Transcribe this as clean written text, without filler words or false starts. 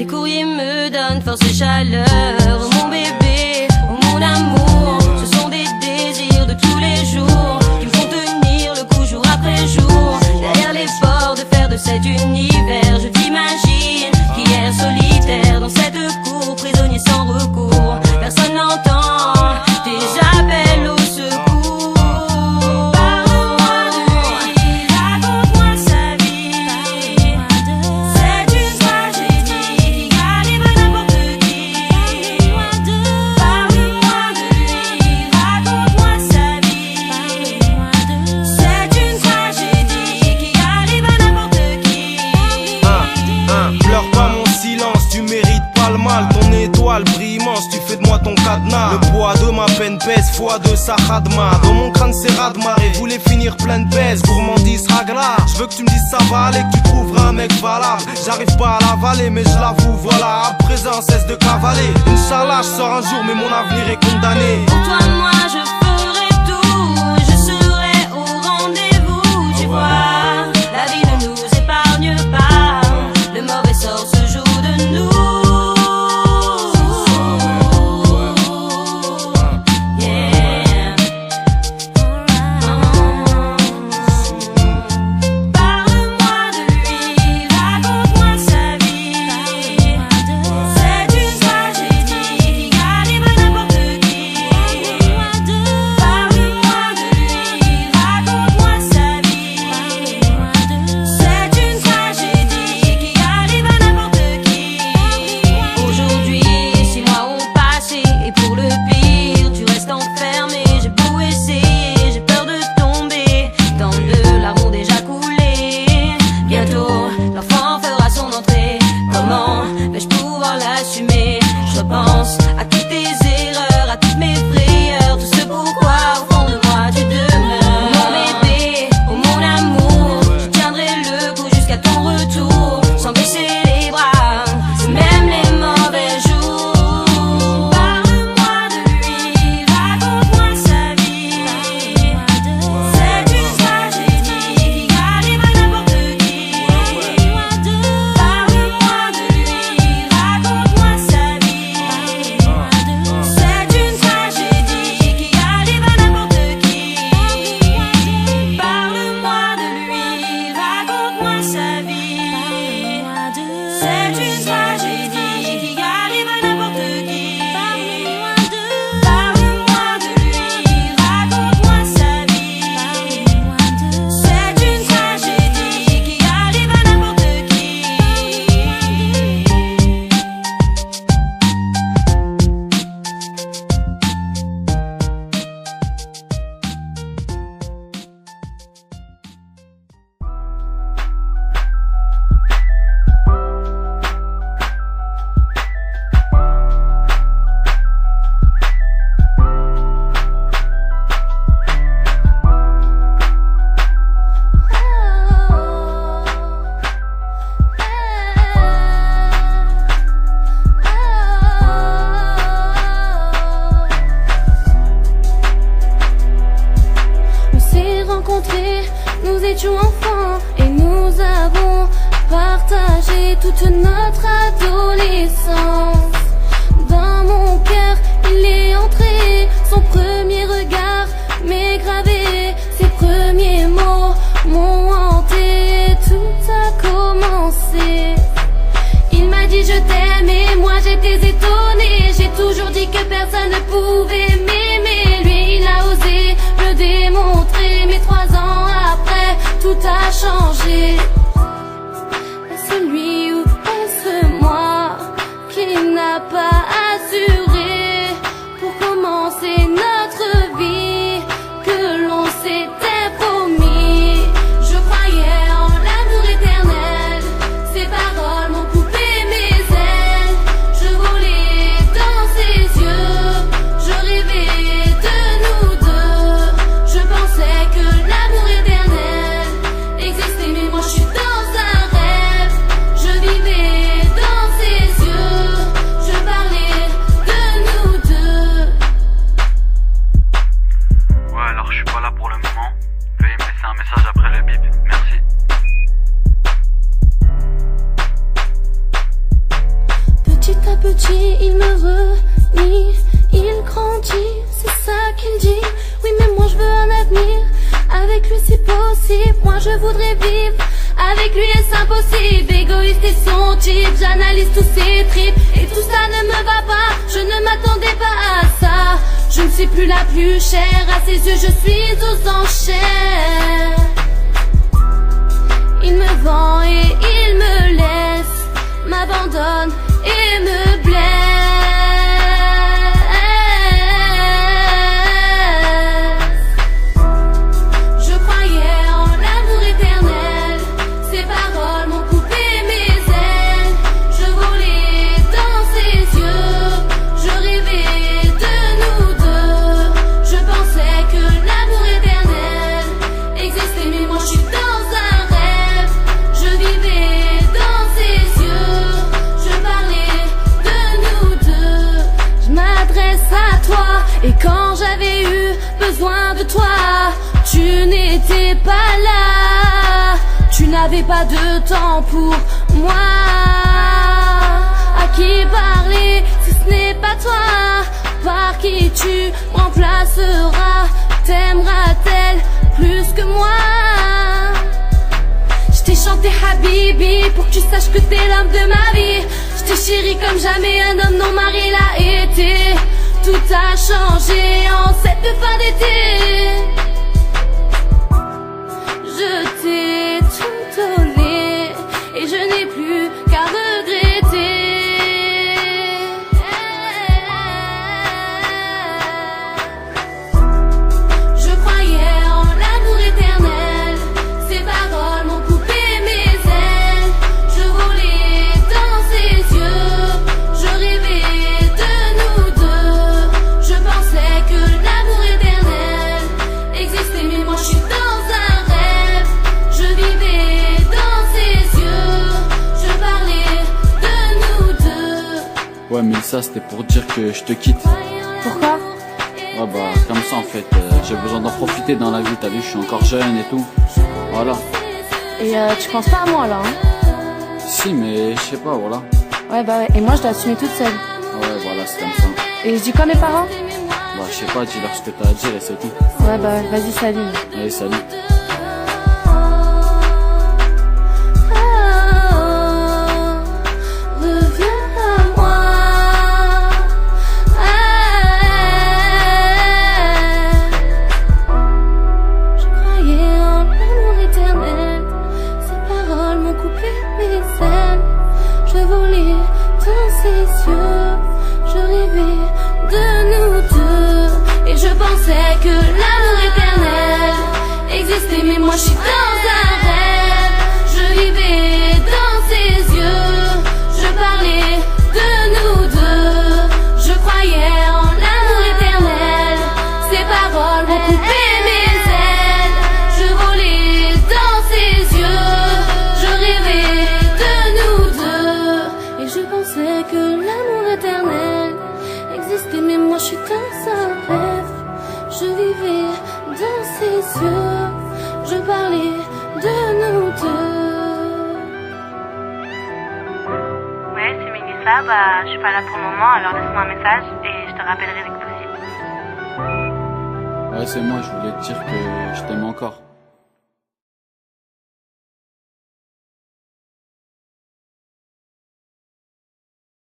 Tes courriers me donnent force et chaleur. Oh mon bébé, oh mon amour, ce sont des désirs de tous les jours qui me font tenir le coup jour après jour. Derrière les ports de fer de cet univers, je t'imagine qu'hier solitaire dans cette cour, prisonnier sans recours. Personne n'entend tes appels au secours. Parle-moi de lui, raconte-moi sa vie. C'est une tragédie qui arrive à n'importe qui. Parle-moi de lui, raconte-moi sa vie. C'est une tragédie qui arrive à n'importe qui. Pleure pas mon silence, tu mérites pas le mal. Ton étoile brille immense, tu fais de moi ton cadenas. Le poids de ma peine pèse, fois de sa khadma. Dans mon crâne c'est raz-de-marée, voulais finir plein de baisse. Gourmandise ragla, je veux que tu me dises ça va aller, que tu trouveras un mec valable. J'arrive pas à l'avaler mais je l'avoue, voilà. À présent cesse de cavaler. Inch'Allah je sors un jour mais mon avenir est condamné. Pour toi moi je ferai tout, je serai au rendez-vous. Tu vois, la vie ne nous épargne pas, le mauvais sort se joue de nous. Yeah. Parle-moi de lui, raconte-moi sa vie. C'est une tragédie qui arrive à n'importe qui. Parle-moi de lui, raconte-moi sa vie. C'est une tragédie qui arrive à n'importe qui. Aujourd'hui, 6 mois ont passé et pour le pire, tu restes enfermé. J'ai beau essayer, j'ai peur de tomber. Tant de larmes ont déjà coulé. Bientôt, l'enfant fera son entrée. Comment vais-je pouvoir l'assumer? Je repense à toutes tes erreurs, à toutes mes frayeurs, tout ce pourquoi au fond de moi tu demeures. Mon bébé, oh mon amour, je tiendrai le coup jusqu'à ton retour, sans baisser les bras, même les mauvais jours. Parle-moi de lui, raconte-moi sa vie. C'est une tragédie qui arrive à n'importe qui. Parle-moi de lui, raconte-moi sa vie. C'est une tragédie qui arrive à n'importe qui. Parle-moi de lui, raconte-moi sa vie. C'est une tragédie qui arrive à n'importe qui. Parle-moi de lui, raconte-moi sa vie. C'est une tragédie qui arrive à n'importe qui. On s'est rencontrés, nous étions enfants et nous avons partagé toute notre adolescence. Dans mon cœur, il est entré, son premier regard m'est gravé, ses premiers mots m'ont hanté et tout a commencé. Il m'a dit je t'aime et moi j'étais étonnée. J'ai toujours dit que personne ne pouvait m'aimer. Lui il a osé le démontrer, mais 3 ans après tout a changé. Est-ce lui ou est-ce moi qui n'a pas assuré pour commencer notre vie que l'on s'était promis? Je croyais en l'amour éternel, ses paroles m'ont coupé mes ailes. Je volais dans ses yeux, je rêvais de nous deux. Je pensais que l'amour éternel existait, mais moi je suis Moi je voudrais vivre avec lui, est-ce impossible? Égoïste et son type, j'analyse tous ses tripes et tout ça ne me va pas, je ne m'attendais pas à ça. Je ne suis plus la plus chère, à ses yeux je suis aux enchères. Il me vend et il me laisse, m'abandonne et me blesse. Je croyais en l'amour éternel, ses paroles m'ont coupé mes ailes. Je volais dans ses yeux, je rêvais de nous deux. Je pensais que l'amour éternel existait, mais moi je suis dans un rêve. Je vivais dans ses yeux, je parlais de nous deux. Je m'adresse à toi, et quand j'avais eu besoin de toi, tu n'étais pas là. Tu n'avais pas de temps pour moi. À qui parler si ce n'est pas toi? Par qui tu me remplaceras? T'aimeras-t-elle plus que moi? Je t'ai chanté Habibi pour que tu saches que t'es l'homme de ma vie. Je t'ai chéri comme jamais un homme non marié l'a été. Tout a changé en cette fin d'été. Je t'ai tout donné et je n'ai plus qu'à regretter. Je croyais en l'amour éternel, ses paroles m'ont coupé mes ailes. Je volais dans ses yeux, je rêvais de nous deux. Je pensais que l'amour éternel existait, mais moi je suis dans un rêve. Je vivais dans ses yeux, je parlais de nous deux. Ouais, mais ça c'était pour dire que je te quitte. Pourquoi? Ouais, bah comme ça en fait, j'ai besoin d'en profiter dans la vie, t'as vu, je suis encore jeune et tout. Voilà. Et tu penses pas à moi là, hein? Si, mais je sais pas, voilà. Ouais bah ouais, et moi je dois assumer toute seule. Ouais, voilà, c'est comme ça. Et je dis quoi à mes parents? Bah je sais pas, dis-leur ce que t'as à dire et c'est tout. Ouais bah ouais, vas-y salut. Allez, salut. Reviens à moi. Je croyais en l'amour éternel, ses paroles m'ont coupé mes ailes. Je volais dans ses yeux, je rêvais de nous deux. Et je pensais que l'amour éternel existait, mais moi je suis dans un rêve. Je vivais dans ses yeux, je parlais de nous deux. Je croyais en l'amour éternel, ses paroles m'ont coupé mes ailes. Je volais dans ses yeux, je rêvais de nous deux. Et je pensais que l'amour éternel existait, mais moi je suis dans un rêve. Je vivais dans ses yeux, je parlais de nous deux. Ouais, c'est Mélissa, bah je suis pas là pour le moment, alors laisse-moi un message et je te rappellerai dès que possible. Ouais, c'est moi, je voulais te dire que je t'aime encore.